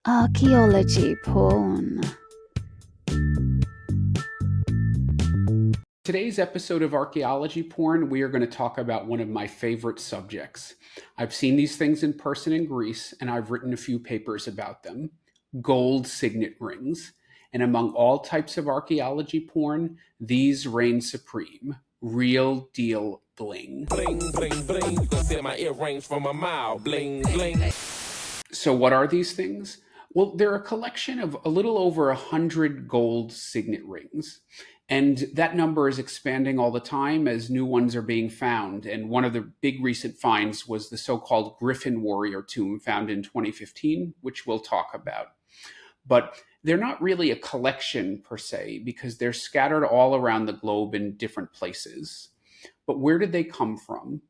Archaeology porn. Today's episode of Archaeology Porn, we are going to talk about one of my favorite subjects. I've seen these things in person in Greece, and I've written a few papers about them. Gold signet rings. And among all types of archaeology porn, these reign supreme. Real deal bling. Bling, bling, bling. You can see my earrings from a mile. Bling, bling. So what are these things? Well, they're a collection of a little over 100 gold signet rings. And that number is expanding all the time as new ones are being found. And one of the big recent finds was the so-called Griffin Warrior tomb found in 2015, which we'll talk about. But they're not really a collection per se, because they're scattered all around the globe in different places. But where did they come from?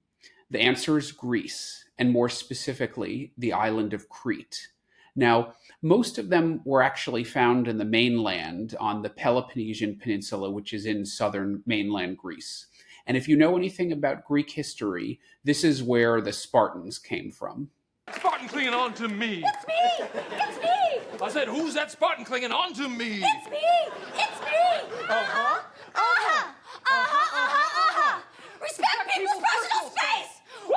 The answer is Greece, and more specifically, the island of Crete. Now, most of them were actually found in the mainland on the Peloponnesian Peninsula, which is in southern mainland Greece. And if you know anything about Greek history, this is where the Spartans came from. Spartan clinging on to me. It's me! It's me! I said, who's that Spartan clinging on to me? It's me! It's me! Uh-huh. Uh-huh. Uh-huh. Uh-huh. Uh-huh. Respect people's personal space! Woo!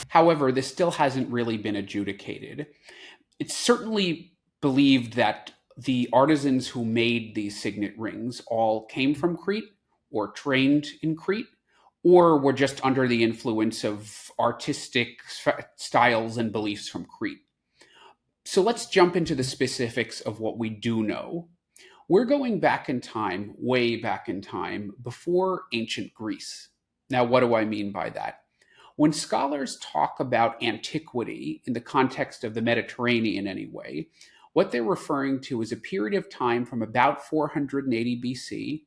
However, this still hasn't really been adjudicated. It's certainly believed that the artisans who made these signet rings all came from Crete or trained in Crete, or were just under the influence of artistic styles and beliefs from Crete. So let's jump into the specifics of what we do know. We're going back in time, way back in time, before ancient Greece. Now, what do I mean by that? When scholars talk about antiquity in the context of the Mediterranean anyway, what they're referring to is a period of time from about 480 BC.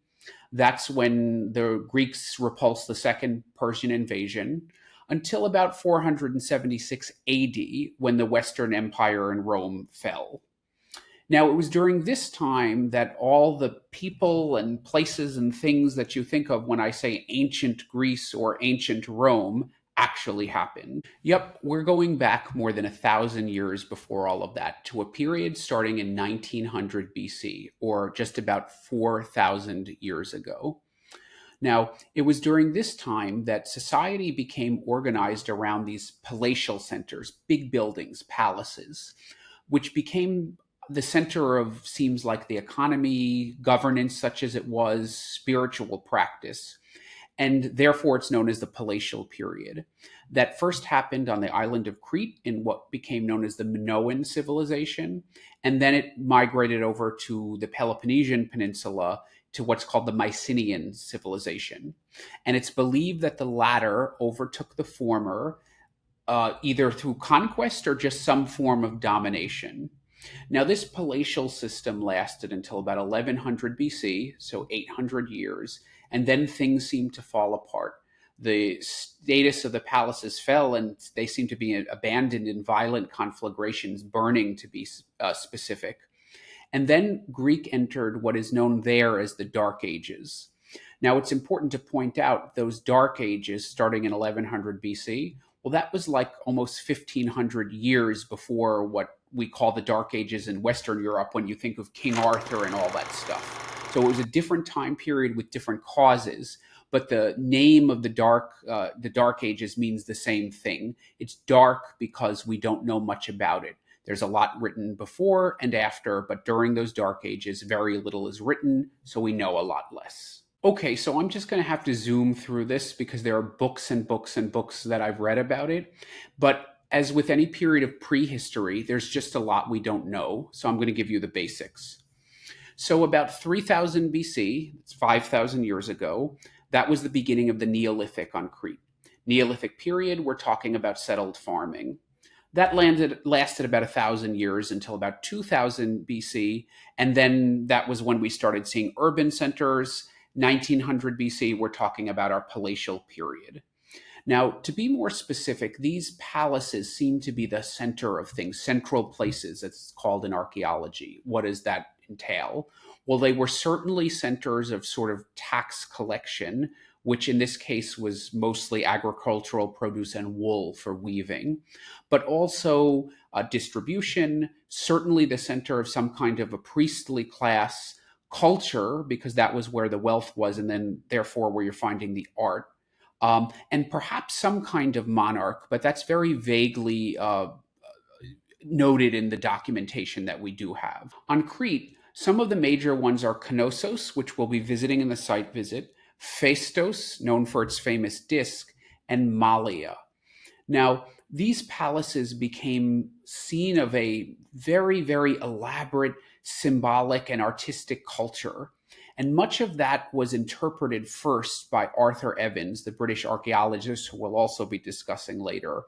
That's when the Greeks repulsed the second Persian invasion, until about 476 AD, when the Western Empire in Rome fell. Now, it was during this time that all the people and places and things that you think of when I say ancient Greece or ancient Rome actually happened. Yep, we're going back more than 1,000 years before all of that to a period starting in 1900 BC, or just about 4,000 years ago. Now, it was during this time that society became organized around these palatial centers, big buildings, palaces, which became the center of, seems like, the economy, governance such as it was, spiritual practice. And therefore it's known as the palatial period. That first happened on the island of Crete in what became known as the Minoan civilization, and then it migrated over to the Peloponnesian Peninsula to what's called the Mycenaean civilization. And it's believed that the latter overtook the former, either through conquest or just some form of domination. Now, this palatial system lasted until about 1100 BC, so 800 years, and then things seemed to fall apart. The status of the palaces fell, and they seemed to be abandoned in violent conflagrations, burning to be specific. And then Greek entered what is known there as the Dark Ages. Now, it's important to point out those Dark Ages, starting in 1100 BC, well, that was like almost 1,500 years before what we call the Dark Ages in Western Europe when you think of King Arthur and all that stuff. So it was a different time period with different causes, but the name of the Dark Ages means the same thing. It's dark because we don't know much about it. There's a lot written before and after, but during those Dark Ages, very little is written, so we know a lot less. Okay, so I'm just going to have to zoom through this because there are books and books and books that I've read about it. But as with any period of prehistory, there's just a lot we don't know. So I'm going to give you the basics. So about 3000 BC, it's 5,000 years ago, that was the beginning of the Neolithic on Crete. Neolithic period, we're talking about settled farming. That lasted about 1,000 years until about 2000 BC. And then that was when we started seeing urban centers. 1900 BC, we're talking about our palatial period. Now, to be more specific, these palaces seem to be the center of things, central places, it's called in archaeology. What does that entail? Well, they were certainly centers of sort of tax collection, which in this case was mostly agricultural produce and wool for weaving, but also distribution, certainly the center of some kind of a priestly class culture, because that was where the wealth was, and then therefore where you're finding the art. And perhaps some kind of monarch, but that's very vaguely noted in the documentation that we do have. On Crete, some of the major ones are Knossos, which we'll be visiting in the site visit, Phaistos, known for its famous disc, and Malia. Now, these palaces became seen of a very, very elaborate symbolic and artistic culture. And much of that was interpreted first by Arthur Evans, the British archaeologist, who we'll also be discussing later.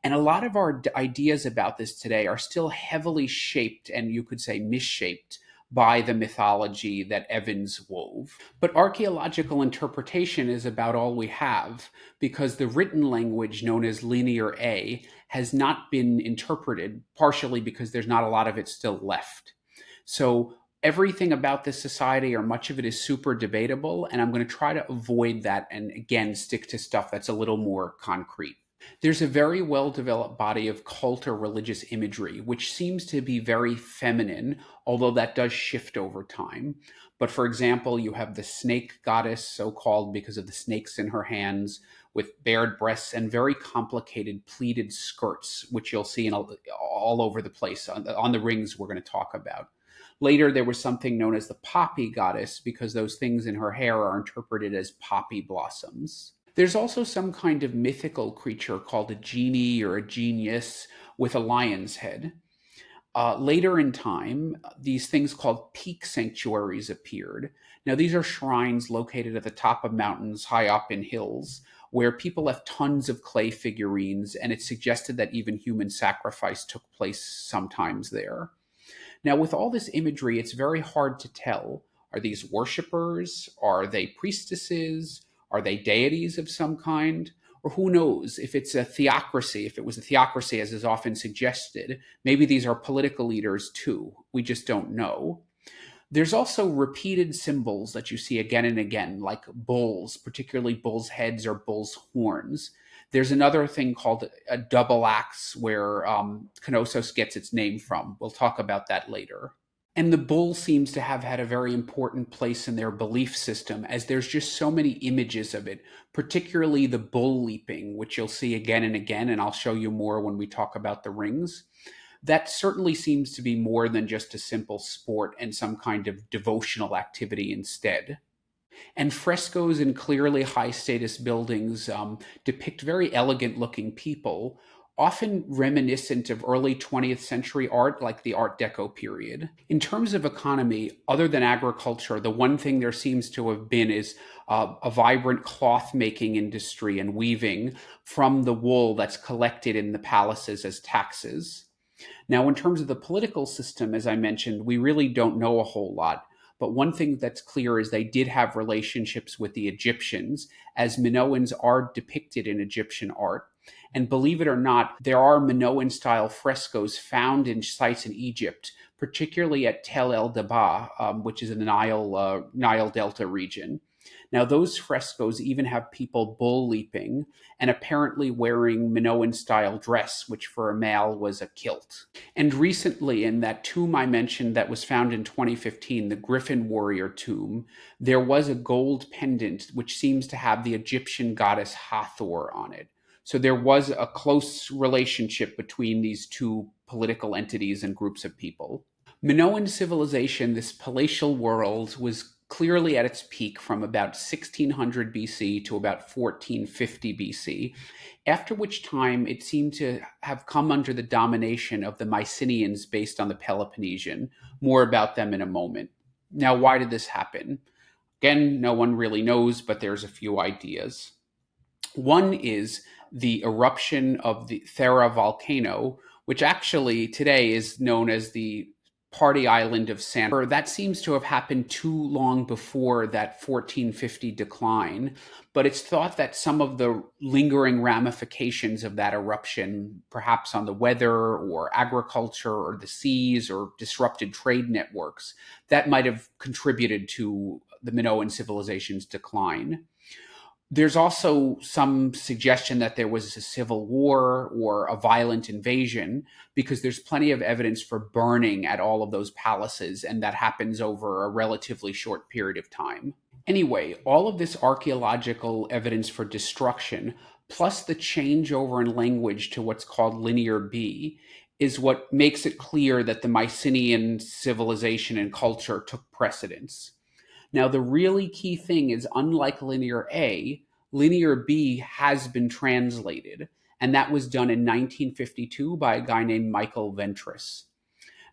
And a lot of our ideas about this today are still heavily shaped, and you could say misshaped, by the mythology that Evans wove. But archaeological interpretation is about all we have, because the written language known as Linear A has not been interpreted, partially because there's not a lot of it still left. So everything about this society, or much of it, is super debatable, and I'm going to try to avoid that and, again, stick to stuff that's a little more concrete. There's a very well-developed body of cult or religious imagery, which seems to be very feminine, although that does shift over time. But for example, you have the snake goddess, so-called because of the snakes in her hands, with bared breasts and very complicated pleated skirts, which you'll see all over the place on the rings we're going to talk about. Later, there was something known as the poppy goddess, because those things in her hair are interpreted as poppy blossoms. There's also some kind of mythical creature called a genie or a genius with a lion's head. Later in time, these things called peak sanctuaries appeared. Now, these are shrines located at the top of mountains high up in hills, where people left tons of clay figurines, and it's suggested that even human sacrifice took place sometimes there. Now, with all this imagery, it's very hard to tell. Are these worshippers? Are they priestesses? Are they deities of some kind? Or who knows, if it's a theocracy, if it was a theocracy as is often suggested, maybe these are political leaders too. We just don't know. There's also repeated symbols that you see again and again, like bulls, particularly bulls' heads or bulls' horns. There's another thing called a double axe, where Knossos gets its name from. We'll talk about that later. And the bull seems to have had a very important place in their belief system, as there's just so many images of it, particularly the bull leaping, which you'll see again and again, and I'll show you more when we talk about the rings. That certainly seems to be more than just a simple sport and some kind of devotional activity instead. And frescoes in clearly high-status buildings depict very elegant-looking people, often reminiscent of early 20th century art, like the Art Deco period. In terms of economy, other than agriculture, the one thing there seems to have been is a vibrant cloth-making industry and weaving from the wool that's collected in the palaces as taxes. Now, in terms of the political system, as I mentioned, we really don't know a whole lot. But one thing that's clear is they did have relationships with the Egyptians, as Minoans are depicted in Egyptian art. And believe it or not, there are Minoan-style frescoes found in sites in Egypt, particularly at Tel el-Daba, which is in the Nile Delta region. Now, those frescoes even have people bull leaping and apparently wearing Minoan-style dress, which for a male was a kilt. And recently, in that tomb I mentioned that was found in 2015, the Griffin Warrior tomb, there was a gold pendant which seems to have the Egyptian goddess Hathor on it. So there was a close relationship between these two political entities and groups of people. Minoan civilization, this palatial world, was clearly at its peak from about 1600 BC to about 1450 BC, after which time it seemed to have come under the domination of the Mycenaeans based on the Peloponnesian. More about them in a moment. Now, why did this happen? Again, no one really knows, but there's a few ideas. One is the eruption of the Thera volcano, which actually today is known as the Party Island of Santa. That seems to have happened too long before that 1450 decline, but it's thought that some of the lingering ramifications of that eruption, perhaps on the weather or agriculture or the seas or disrupted trade networks, that might have contributed to the Minoan civilization's decline. There's also some suggestion that there was a civil war or a violent invasion, because there's plenty of evidence for burning at all of those palaces, and that happens over a relatively short period of time. Anyway, all of this archaeological evidence for destruction, plus the changeover in language to what's called Linear B, is what makes it clear that the Mycenaean civilization and culture took precedence. Now, the really key thing is, unlike Linear A, Linear B has been translated, and that was done in 1952 by a guy named Michael Ventris.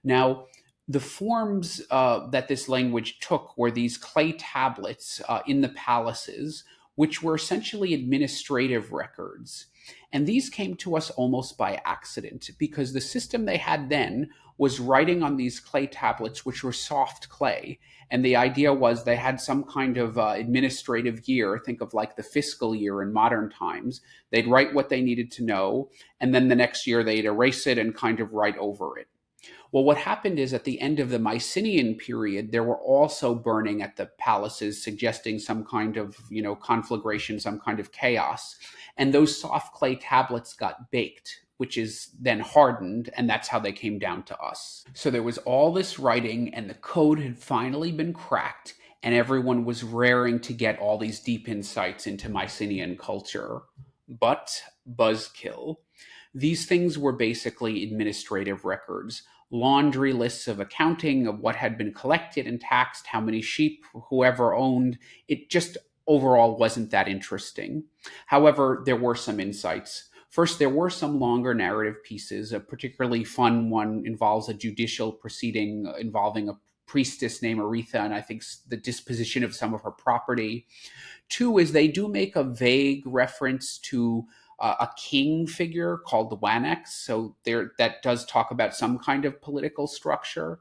Now, the forms that this language took were these clay tablets in the palaces, which were essentially administrative records. And these came to us almost by accident, because the system they had then was writing on these clay tablets, which were soft clay. And the idea was they had some kind of administrative year, think of like the fiscal year in modern times. They'd write what they needed to know, and then the next year they'd erase it and kind of write over it. Well, what happened is, at the end of the Mycenaean period, there were also burning at the palaces, suggesting some kind of, conflagration, some kind of chaos. And those soft clay tablets got baked, which is then hardened, and that's how they came down to us. So there was all this writing, and the code had finally been cracked, and everyone was raring to get all these deep insights into Mycenaean culture. But, buzzkill, these things were basically administrative records. Laundry lists of accounting of what had been collected and taxed, how many sheep whoever owned. It just overall wasn't that interesting. However, there were some insights. First, there were some longer narrative pieces. A particularly fun one involves a judicial proceeding involving a priestess named Aretha, and I think the disposition of some of her property. Two is they do make a vague reference to a king figure called the Wanax, so that does talk about some kind of political structure.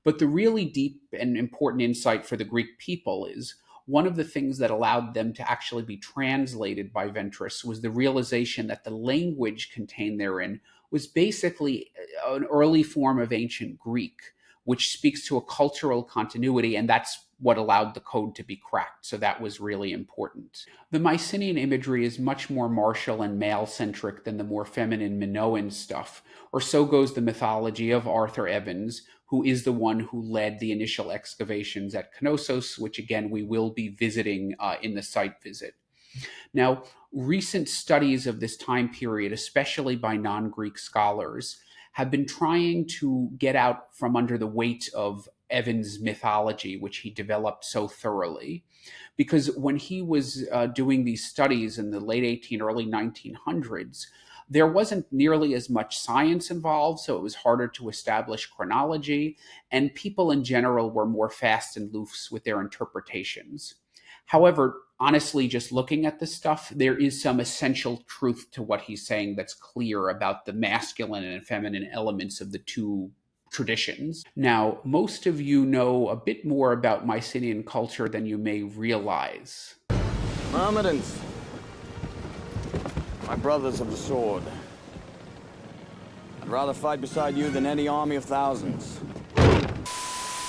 But the really deep and important insight for the Greek people is, one of the things that allowed them to actually be translated by Ventris was the realization that the language contained therein was basically an early form of ancient Greek, which speaks to a cultural continuity, and that's what allowed the code to be cracked. So that was really important. The Mycenaean imagery is much more martial and male-centric than the more feminine Minoan stuff, or so goes the mythology of Arthur Evans, who is the one who led the initial excavations at Knossos, which again we will be visiting in the site visit. Now, recent studies of this time period, especially by non-Greek scholars, have been trying to get out from under the weight of Evans' mythology, which he developed so thoroughly. Because when he was doing these studies in the late early 1900s, there wasn't nearly as much science involved, so it was harder to establish chronology, and people in general were more fast and loose with their interpretations. However, honestly, just looking at this stuff, there is some essential truth to what he's saying that's clear about the masculine and feminine elements of the two traditions. Now, most of you know a bit more about Mycenaean culture than you may realize. Mohammedans, my brothers of the sword. I'd rather fight beside you than any army of thousands.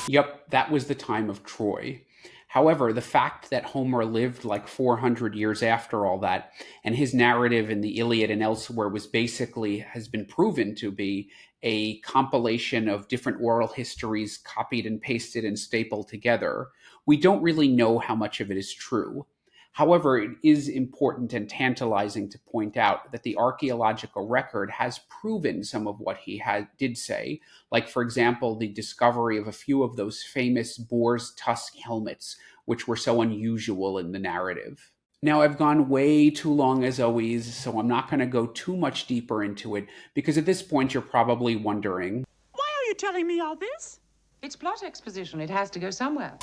Yep, that was the time of Troy. However, the fact that Homer lived like 400 years after all that, and his narrative in the Iliad and elsewhere has been proven to be a compilation of different oral histories copied and pasted and stapled together, we don't really know how much of it is true. However, it is important and tantalizing to point out that the archaeological record has proven some of what he did say, like, for example, the discovery of a few of those famous boar's tusk helmets, which were so unusual in the narrative. Now, I've gone way too long as always, so I'm not going to go too much deeper into it, because at this point you're probably wondering, why are you telling me all this? It's plot exposition. It has to go somewhere.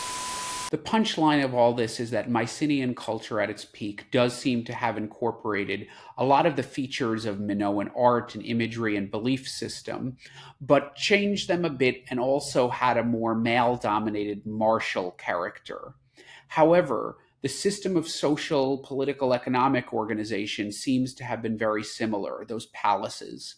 The punchline of all this is that Mycenaean culture at its peak does seem to have incorporated a lot of the features of Minoan art and imagery and belief system, but changed them a bit and also had a more male-dominated martial character. However, the system of social, political, economic organization seems to have been very similar, those palaces.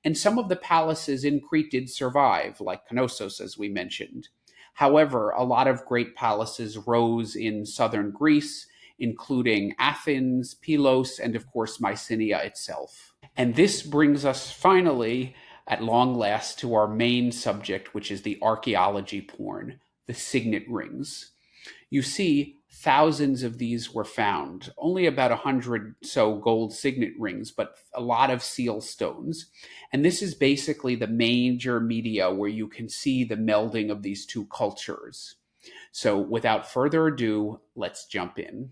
And some of the palaces in Crete did survive, like Knossos, as we mentioned. However, a lot of great palaces rose in southern Greece, including Athens, Pylos, and of course Mycenae itself. And this brings us finally, at long last, to our main subject, which is the archaeology porn, the signet rings. You see, thousands of these were found, only about 100 so gold signet rings, but a lot of seal stones. And this is basically the major media where you can see the melding of these two cultures. So without further ado, let's jump in.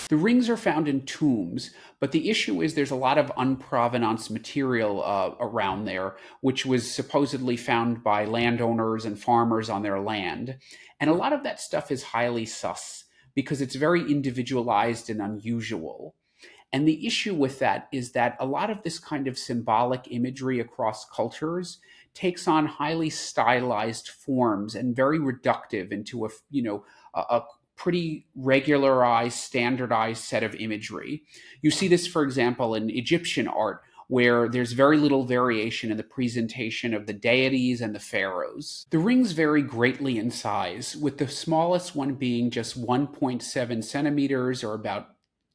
The rings are found in tombs, but the issue is there's a lot of unprovenance material around there, which was supposedly found by landowners and farmers on their land. And a lot of that stuff is highly sus because it's very individualized and unusual. And the issue with that is that a lot of this kind of symbolic imagery across cultures takes on highly stylized forms and very reductive into a pretty regularized, standardized set of imagery. You see this, for example, in Egyptian art, where there's very little variation in the presentation of the deities and the pharaohs. The rings vary greatly in size, with the smallest one being just 1.7 centimeters, or about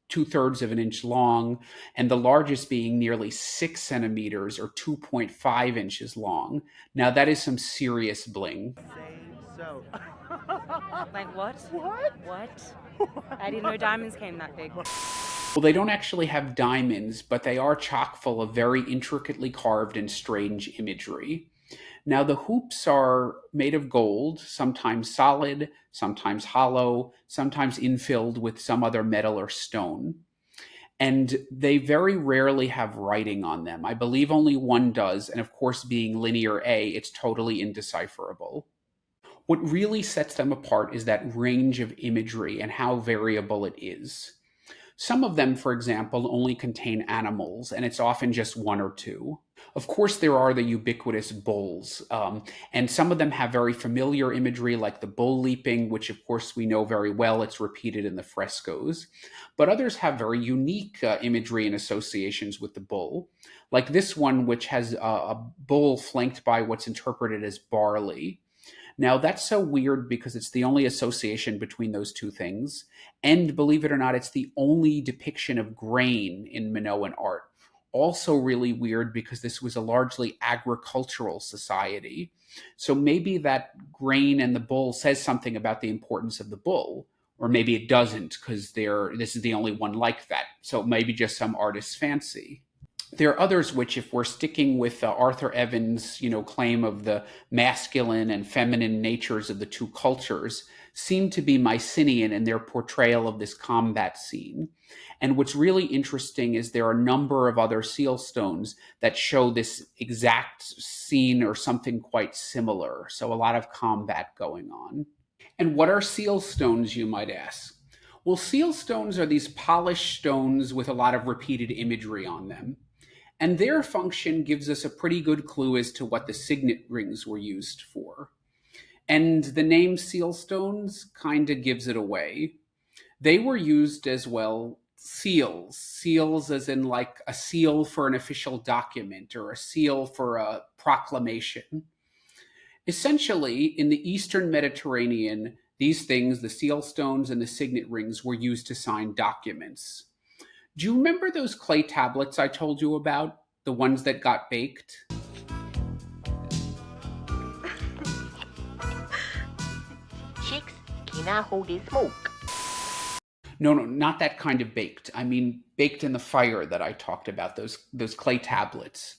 2/3 of an inch long, and the largest being nearly 6 centimeters, or 2.5 inches long. Now that is some serious bling. So. Like what? What? I didn't know diamonds came that big. Well, they don't actually have diamonds, but they are chock full of very intricately carved and strange imagery. Now, the hoops are made of gold, sometimes solid, sometimes hollow, sometimes infilled with some other metal or stone. And they very rarely have writing on them. I believe only one does, and of course, being linear A, it's totally indecipherable. What really sets them apart is that range of imagery and how variable it is. Some of them, for example, only contain animals, and it's often just one or two. Of course, there are the ubiquitous bulls, and some of them have very familiar imagery like the bull leaping, which of course we know very well, it's repeated in the frescoes. But others have very unique imagery and associations with the bull, like this one, which has a bull flanked by what's interpreted as barley. Now, that's so weird because it's the only association between those two things. And believe it or not, it's the only depiction of grain in Minoan art. Also really weird because this was a largely agricultural society. So maybe that grain and the bull says something about the importance of the bull. Or maybe it doesn't because this is the only one like that. So maybe just some artist's fancy. There are others which, if we're sticking with Arthur Evans' claim of the masculine and feminine natures of the two cultures, seem to be Mycenaean in their portrayal of this combat scene. And what's really interesting is there are a number of other seal stones that show this exact scene or something quite similar. So a lot of combat going on. And what are seal stones, you might ask? Well, seal stones are these polished stones with a lot of repeated imagery on them. And their function gives us a pretty good clue as to what the signet rings were used for. And the name seal stones kind of gives it away. They were used as well, seals as in like a seal for an official document or a seal for a proclamation. Essentially, in the Eastern Mediterranean, these things, the seal stones and the signet rings, were used to sign documents. Do you remember those clay tablets I told you about? The ones that got baked? Chicks, can I hold this smoke? No, not that kind of baked. I mean baked in the fire that I talked about, those clay tablets.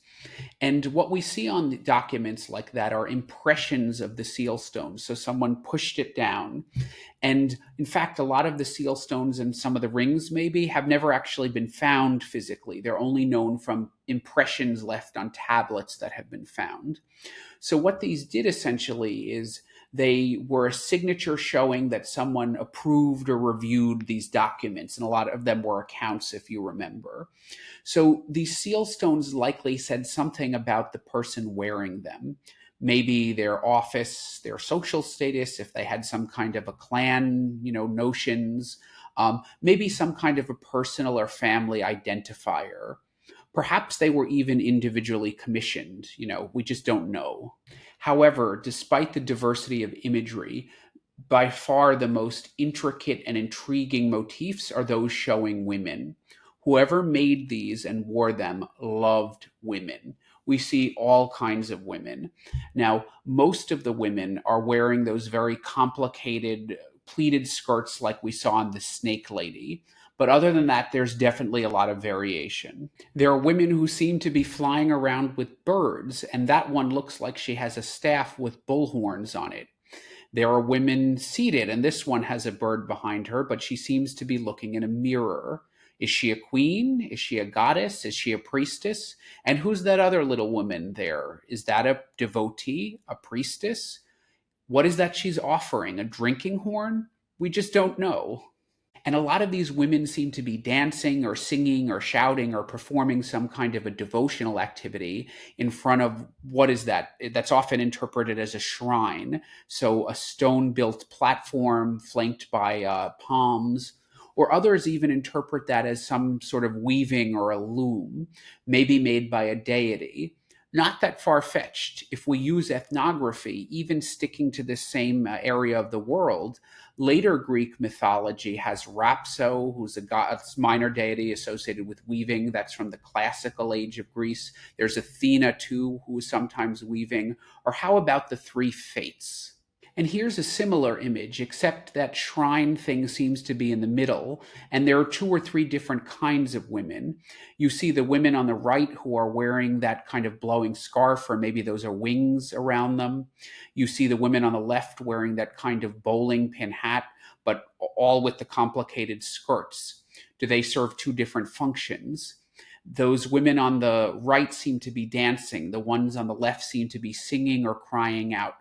And what we see on the documents like that are impressions of the seal stones. So someone pushed it down. And in fact, a lot of the seal stones and some of the rings maybe have never actually been found physically. They're only known from impressions left on tablets that have been found. So what these did essentially is they were a signature showing that someone approved or reviewed these documents, and a lot of them were accounts, if you remember. So these seal stones likely said something about the person wearing them. Maybe their office, their social status, if they had some kind of a clan, notions, maybe some kind of a personal or family identifier. Perhaps they were even individually commissioned, we just don't know. However, despite the diversity of imagery, By far the most intricate and intriguing motifs are those showing women. Whoever made these and wore them loved women. We see all kinds of women. Now, most of the women are wearing those very complicated pleated skirts like we saw in the Snake Lady. But other than that, there's definitely a lot of variation. There are women who seem to be flying around with birds, and that one looks like she has a staff with bullhorns on it. There are women seated, and this one has a bird behind her, but she seems to be looking in a mirror. Is she a queen? Is she a goddess? Is she a priestess? And who's that other little woman there? Is that a devotee, a priestess? What is that she's offering? A drinking horn? We just don't know. And a lot of these women seem to be dancing or singing or shouting or performing some kind of a devotional activity in front of, what is that? That's often interpreted as a shrine. So a stone-built platform flanked by palms, or others even interpret that as some sort of weaving or a loom, maybe made by a deity. Not that far-fetched. If we use ethnography, even sticking to this same area of the world, later Greek mythology has Rapso, who's a minor deity associated with weaving. That's from the classical age of Greece. There's Athena, too, who is sometimes weaving. Or how about the three fates? And here's a similar image, except that shrine thing seems to be in the middle, and there are 2 or 3 different kinds of women. You see the women on the right who are wearing that kind of blowing scarf, or maybe those are wings around them. You see the women on the left wearing that kind of bowling pin hat, but all with the complicated skirts. Do they serve 2 different functions? Those women on the right seem to be dancing. The ones on the left seem to be singing or crying out.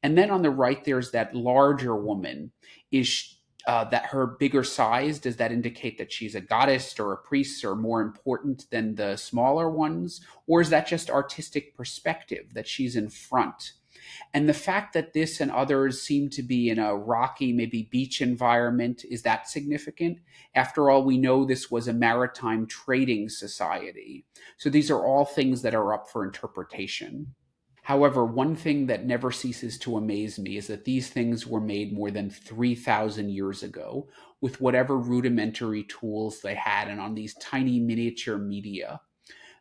And then on the right, there's that larger woman. Is that her bigger size? Does that indicate that she's a goddess or a priest or more important than the smaller ones? Or is that just artistic perspective, that she's in front? And the fact that this and others seem to be in a rocky, maybe beach environment, is that significant? After all, we know this was a maritime trading society. So these are all things that are up for interpretation. However, one thing that never ceases to amaze me is that these things were made more than 3,000 years ago with whatever rudimentary tools they had and on these tiny miniature media.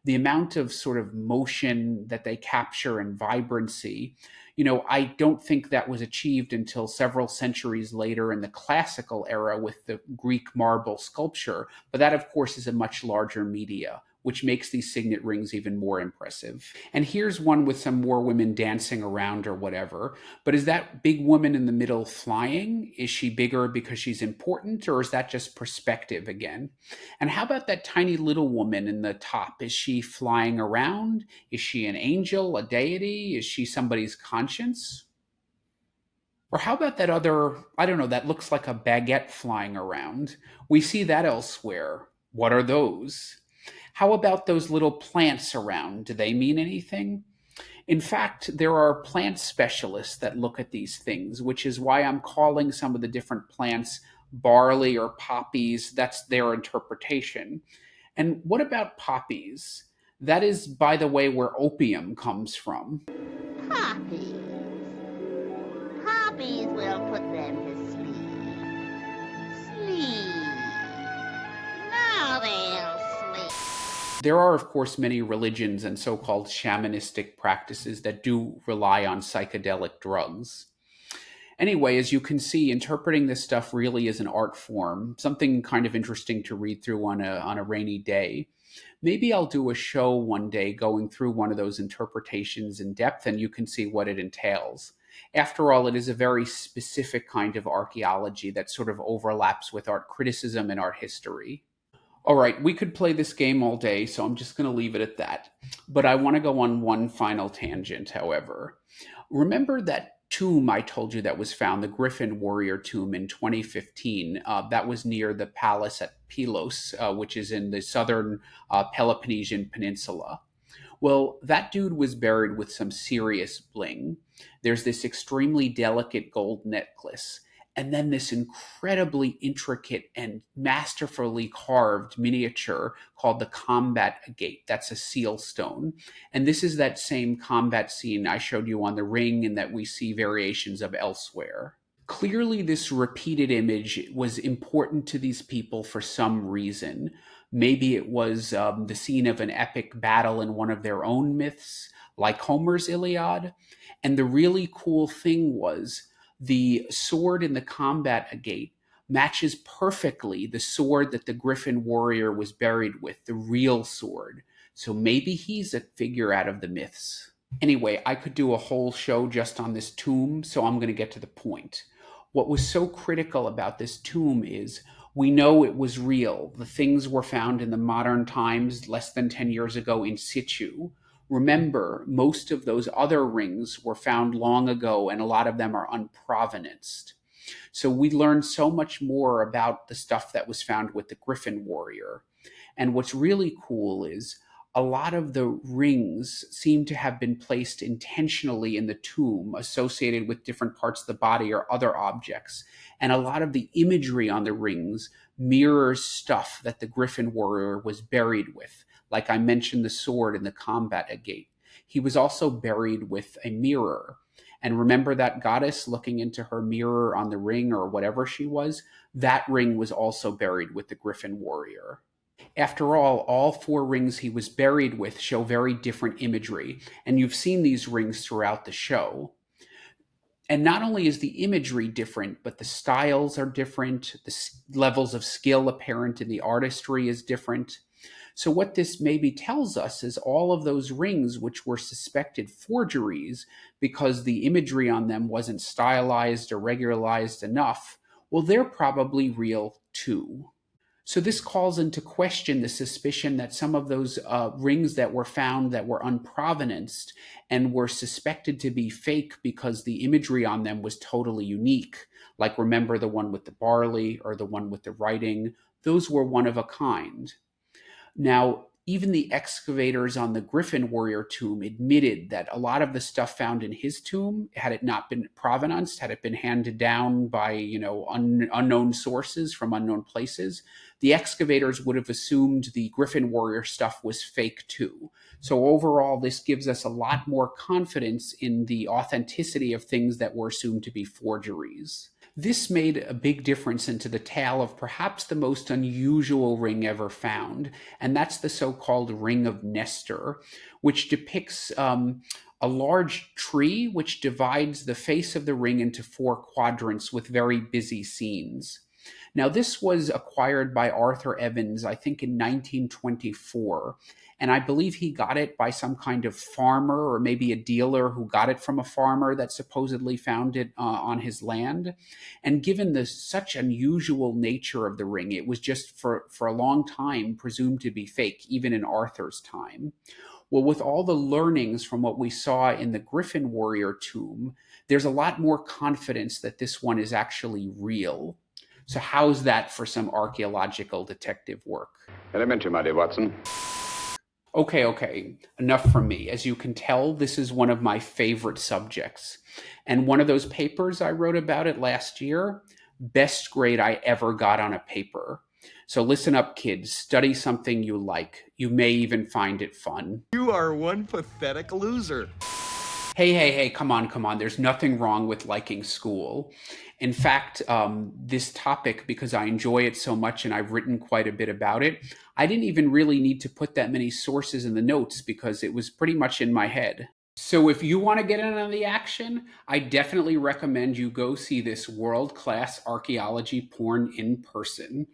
The amount of sort of motion that they capture and vibrancy, I don't think that was achieved until several centuries later in the classical era with the Greek marble sculpture. But that, of course, is a much larger media, which makes these signet rings even more impressive. And here's one with some more women dancing around or whatever. But is that big woman in the middle flying? Is she bigger because she's important, or is that just perspective again? And how about that tiny little woman in the top? Is she flying around? Is she an angel, a deity? Is she somebody's conscience? Or how about that other, that looks like a baguette flying around? We see that elsewhere. What are those? How about those little plants around? Do they mean anything? In fact, there are plant specialists that look at these things, which is why I'm calling some of the different plants barley or poppies. That's their interpretation. And what about poppies? That is, by the way, where opium comes from. Poppies. Poppies will put them to sleep. Sleep. Now they'll sleep. There are, of course, many religions and so-called shamanistic practices that do rely on psychedelic drugs. Anyway, as you can see, interpreting this stuff really is an art form, something kind of interesting to read through on a rainy day. Maybe I'll do a show one day going through one of those interpretations in depth, and you can see what it entails. After all, it is a very specific kind of archaeology that sort of overlaps with art criticism and art history. All right, we could play this game all day, so I'm just going to leave it at that. But I want to go on one final tangent, however. Remember that tomb I told you that was found, the Griffin Warrior tomb in 2015? That was near the palace at Pylos, which is in the southern Peloponnesian peninsula. Well, that dude was buried with some serious bling. There's this extremely delicate gold necklace, and then this incredibly intricate and masterfully carved miniature called the combat gate. That's a seal stone. And this is that same combat scene I showed you on the ring and that we see variations of elsewhere. Clearly, this repeated image was important to these people for some reason. Maybe it was the scene of an epic battle in one of their own myths, like Homer's Iliad. And the really cool thing was the sword in the combat agate matches perfectly the sword that the Griffin Warrior was buried with, the real sword. So maybe he's a figure out of the myths. Anyway, I could do a whole show just on this tomb, so I'm going to get to the point. What was so critical about this tomb is we know it was real. The things were found in the modern times, less than 10 years ago, in situ. Remember, most of those other rings were found long ago, and a lot of them are unprovenanced. So we learned so much more about the stuff that was found with the Griffin Warrior. And what's really cool is a lot of the rings seem to have been placed intentionally in the tomb, associated with different parts of the body or other objects. And a lot of the imagery on the rings mirrors stuff that the Griffin Warrior was buried with. Like I mentioned, the sword in the combat agate. He was also buried with a mirror. And remember that goddess looking into her mirror on the ring, or whatever she was? That ring was also buried with the Griffin Warrior. After all 4 rings he was buried with show very different imagery, and you've seen these rings throughout the show. And not only is the imagery different, but the styles are different, the levels of skill apparent in the artistry is different. So what this maybe tells us is all of those rings which were suspected forgeries because the imagery on them wasn't stylized or regularized enough, well, they're probably real too. So this calls into question the suspicion that some of those rings that were found that were unprovenanced and were suspected to be fake because the imagery on them was totally unique. Like remember the one with the barley or the one with the writing, those were one of a kind. Now, even the excavators on the Griffin Warrior tomb admitted that a lot of the stuff found in his tomb, had it not been provenanced, had it been handed down by, unknown sources from unknown places, the excavators would have assumed the Griffin Warrior stuff was fake too. So overall, this gives us a lot more confidence in the authenticity of things that were assumed to be forgeries. This made a big difference into the tale of perhaps the most unusual ring ever found, and that's the so-called Ring of Nestor, which depicts a large tree which divides the face of the ring into 4 quadrants with very busy scenes. Now, this was acquired by Arthur Evans, I think in 1924, and I believe he got it by some kind of farmer or maybe a dealer who got it from a farmer that supposedly found it on his land. And given the such unusual nature of the ring, it was just for a long time presumed to be fake, even in Arthur's time. Well, with all the learnings from what we saw in the Griffin Warrior tomb, there's a lot more confidence that this one is actually real. So how's that for some archaeological detective work? Elementary, my dear Watson. Okay, enough from me. As you can tell, this is one of my favorite subjects. And one of those papers I wrote about it last year, best grade I ever got on a paper. So listen up, kids. Study something you like. You may even find it fun. You are one pathetic loser. Hey, come on. There's nothing wrong with liking school. In fact, this topic, because I enjoy it so much and I've written quite a bit about it, I didn't even really need to put that many sources in the notes because it was pretty much in my head. So if you want to get in on the action, I definitely recommend you go see this world-class archaeology porn in person.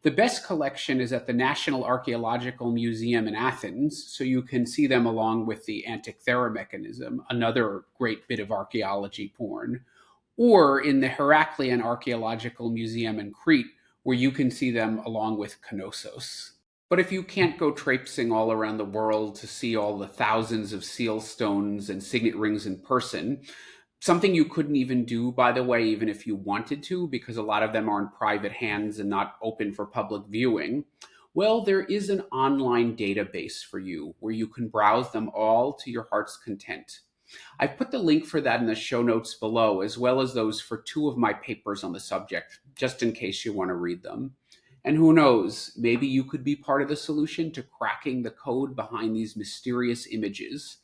The best collection is at the National Archaeological Museum in Athens, so you can see them along with the Antikythera mechanism, another great bit of archaeology porn, or in the Heraclean Archaeological Museum in Crete, where you can see them along with Knossos. But if you can't go traipsing all around the world to see all the thousands of seal stones and signet rings in person, something you couldn't even do, by the way, even if you wanted to, because a lot of them are in private hands and not open for public viewing, well, there is an online database for you where you can browse them all to your heart's content. I've put the link for that in the show notes below, as well as those for 2 of my papers on the subject, just in case you want to read them. And who knows, maybe you could be part of the solution to cracking the code behind these mysterious images.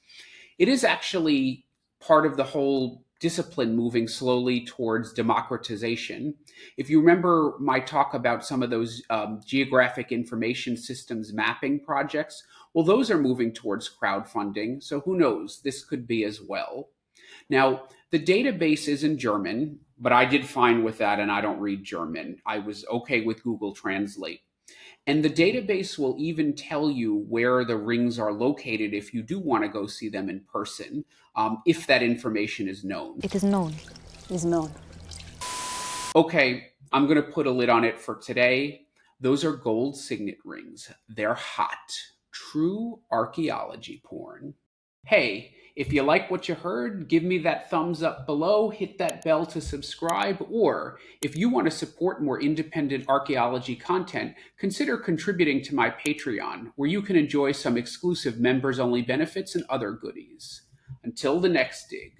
It is actually part of the whole discipline moving slowly towards democratization. If you remember my talk about some of those geographic information systems mapping projects, well, those are moving towards crowdfunding. So who knows, this could be as well. Now, the database is in German, but I did fine with that, and I don't read German. I was okay with Google Translate. And the database will even tell you where the rings are located if you do want to go see them in person, if that information is known. It is known. It is known. Okay, I'm going to put a lid on it for today. Those are gold signet rings. They're hot. True archaeology porn. Hey, if you like what you heard, give me that thumbs up below, hit that bell to subscribe, or if you want to support more independent archaeology content, consider contributing to my Patreon, where you can enjoy some exclusive members-only benefits and other goodies. Until the next dig.